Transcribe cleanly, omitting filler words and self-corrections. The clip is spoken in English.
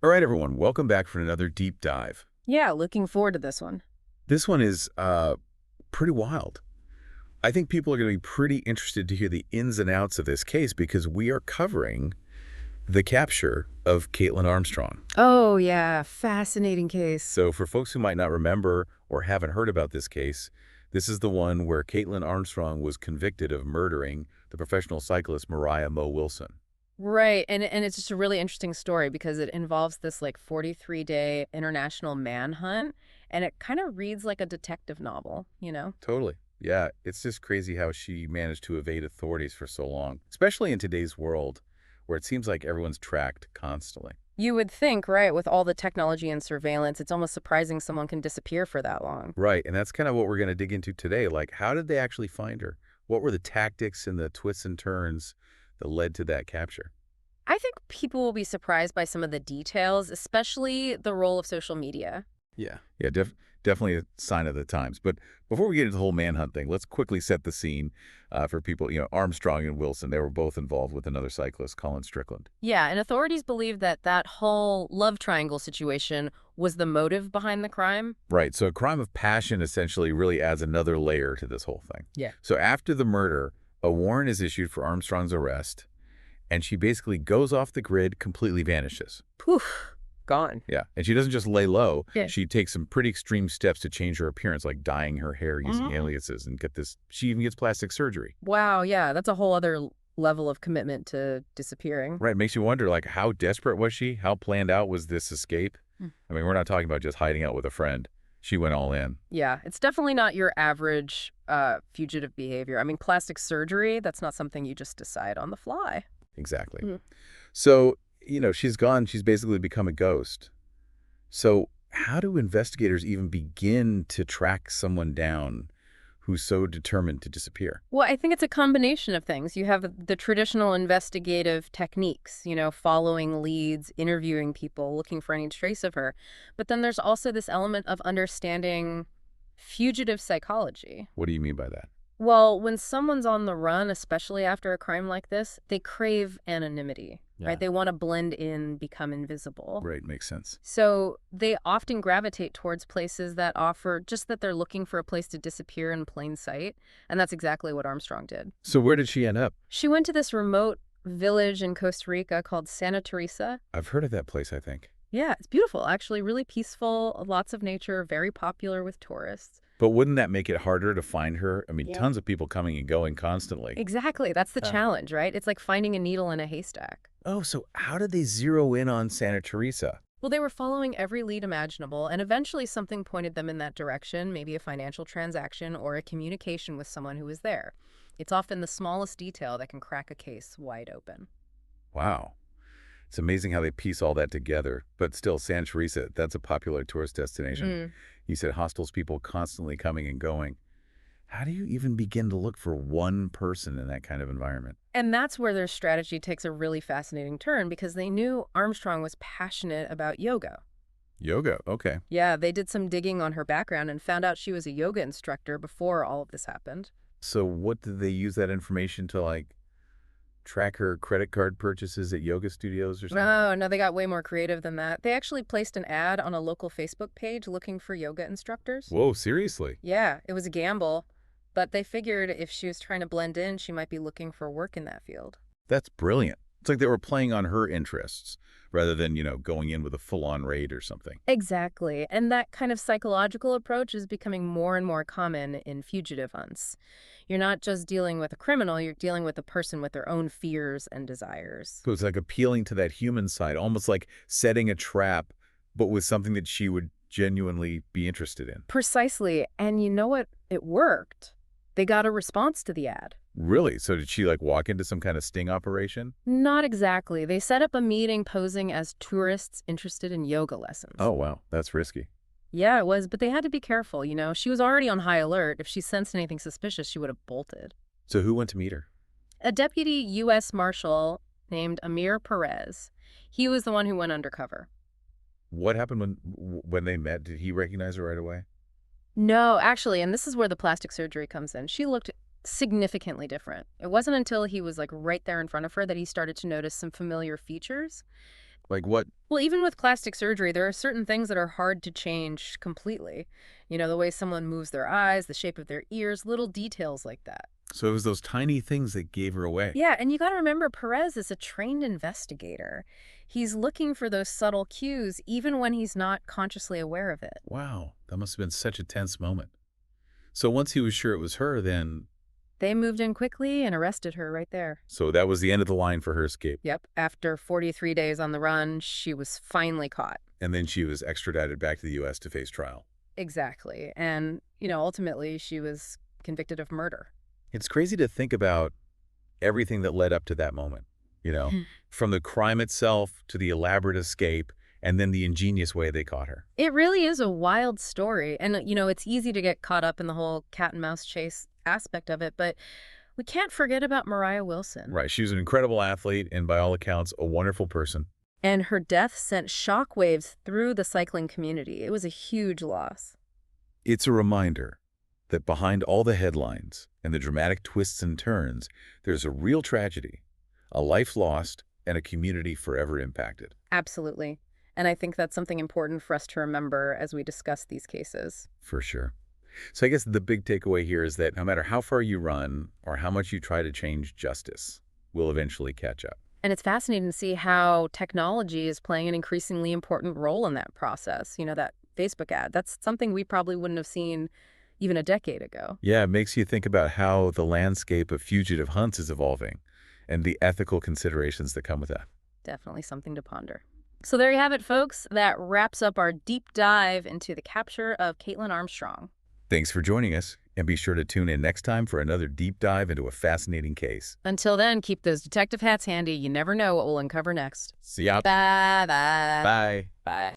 All right, everyone, welcome back for another deep dive. Yeah, looking forward to this one. This one is pretty wild. I think people are going to be pretty interested to hear the ins and outs of this case because we are covering the capture of Caitlyn Armstrong. Oh, yeah, fascinating case. So for folks who might not remember or haven't heard about this case, this is the one where Caitlyn Armstrong was convicted of murdering the professional cyclist Mariah Wilson. Right, and it's just a really interesting story because it involves this like 43-day international manhunt, and it kind of reads like a detective novel, you know? Totally. Yeah, it's just crazy how she managed to evade authorities for so long, especially in today's world where it seems like everyone's tracked constantly. You would think, right, with all the technology and surveillance, it's almost surprising someone can disappear for that long. Right, and that's kind of what we're going to dig into today. Like, how did they actually find her? What were the tactics and the twists and turns that led to that capture? I think people will be surprised by some of the details, especially the role of social media. Yeah, definitely a sign of the times. But before we get into the whole manhunt thing, let's quickly set the scene for people. Armstrong and Wilson, they were both involved with another cyclist, Colin Strickland. Yeah, and authorities believe that that whole love triangle situation was the motive behind the crime. Right, so a crime of passion essentially really adds another layer to this whole thing. Yeah. So after the murder, a warrant is issued for Armstrong's arrest, and she basically goes off the grid, completely vanishes. Poof, gone. Yeah, and she doesn't just lay low. Yeah. She takes some pretty extreme steps to change her appearance, like dyeing her hair using aliases and get this. She even gets plastic surgery. Wow, yeah, that's a whole other level of commitment to disappearing. Right, makes you wonder, like, how desperate was she? How planned out was this escape? Hmm. I mean, we're not talking about just hiding out with a friend. She went all in. Yeah, it's definitely not your average fugitive behavior. I mean, plastic surgery, that's not something you just decide on the fly. Exactly. Mhm. So, she's gone. She's basically become a ghost. So how do investigators even begin to track someone down who's so determined to disappear? Well, I think it's a combination of things. You have the traditional investigative techniques, following leads, interviewing people, looking for any trace of her. But then there's also this element of understanding fugitive psychology. What do you mean by that? Well, when someone's on the run, especially after a crime like this, they crave anonymity, Yeah. right? They want to blend in, become invisible. Right, makes sense. So they often gravitate towards places that offer just that they're looking for a place to disappear in plain sight. And that's exactly what Armstrong did. So where did she end up? She went to this remote village in Costa Rica called Santa Teresa. I've heard of that place, I think. Yeah, it's beautiful, actually, really peaceful, lots of nature, very popular with tourists. But wouldn't that make it harder to find her? I mean, Yeah. tons of people coming and going constantly. Exactly. That's the Huh. challenge, right? It's like finding a needle in a haystack. Oh, so how did they zero in on Santa Teresa? Well, they were following every lead imaginable, and eventually something pointed them in that direction, maybe a financial transaction or a communication with someone who was there. It's often the smallest detail that can crack a case wide open. Wow. It's amazing how they piece all that together. But still, Santa Teresa, that's a popular tourist destination. You said hostels, people constantly coming and going. How do you even begin to look for one person in that kind of environment? And that's where their strategy takes a really fascinating turn because they knew Armstrong was passionate about yoga. Yoga, okay. Yeah, they did some digging on her background and found out she was a yoga instructor before all of this happened. So what did they use that information to, like, track her credit card purchases at yoga studios or something? No, they got way more creative than that. They actually placed an ad on a local Facebook page looking for yoga instructors. Whoa, seriously? Yeah, it was a gamble, but they figured if she was trying to blend in, she might be looking for work in that field. That's brilliant. It's like they were playing on her interests rather than, going in with a full-on raid or something. Exactly, and that kind of psychological approach is becoming more and more common in fugitive hunts. You're not just dealing with a criminal, you're dealing with a person with their own fears and desires. So it's like appealing to that human side, almost like setting a trap, but with something that she would genuinely be interested in. Precisely, and you know what? It worked. They got a response to the ad. Really? So did she like walk into some kind of sting operation? Not exactly. They set up a meeting posing as tourists interested in yoga lessons. Oh, wow. That's risky. Yeah, it was, but they had to be careful, She was already on high alert. If she sensed anything suspicious, she would have bolted. So who went to meet her? A deputy U.S. Marshal named Amir Perez. He was the one who went undercover. What happened when they met? Did he recognize her right away? No, actually, and this is where the plastic surgery comes in. She looked significantly different. It wasn't until he was like right there in front of her that he started to notice some familiar features. Like what? Well, even with plastic surgery, there are certain things that are hard to change completely. The way someone moves their eyes, the shape of their ears, little details like that. So it was those tiny things that gave her away. Yeah, and you got to remember, Perez is a trained investigator. He's looking for those subtle cues even when he's not consciously aware of it. Wow, that must have been such a tense moment. So once he was sure it was her, then... They moved in quickly and arrested her right there. So that was the end of the line for her escape. Yep, after 43 days on the run, she was finally caught. And then she was extradited back to the U.S. to face trial. Exactly. And, ultimately she was convicted of murder. It's crazy to think about everything that led up to that moment, from the crime itself to the elaborate escape and then the ingenious way they caught her. It really is a wild story. And, it's easy to get caught up in the whole cat and mouse chase aspect of it, but we can't forget about Mariah Wilson. Right. She was an incredible athlete and, by all accounts, a wonderful person. And her death sent shockwaves through the cycling community. It was a huge loss. It's a reminder that behind all the headlines and the dramatic twists and turns, there's a real tragedy, a life lost, and a community forever impacted. Absolutely. And I think that's something important for us to remember as we discuss these cases. For sure. So I guess the big takeaway here is that no matter how far you run or how much you try to change justice, we'll eventually catch up. And it's fascinating to see how technology is playing an increasingly important role in that process. That Facebook ad, that's something we probably wouldn't have seen even a decade ago. Yeah, it makes you think about how the landscape of fugitive hunts is evolving and the ethical considerations that come with that. Definitely something to ponder. So there you have it, folks. That wraps up our deep dive into the capture of Caitlyn Armstrong. Thanks for joining us, and be sure to tune in next time for another deep dive into a fascinating case. Until then, keep those detective hats handy. You never know what we'll uncover next. See ya. Bye. Bye. Bye. Bye.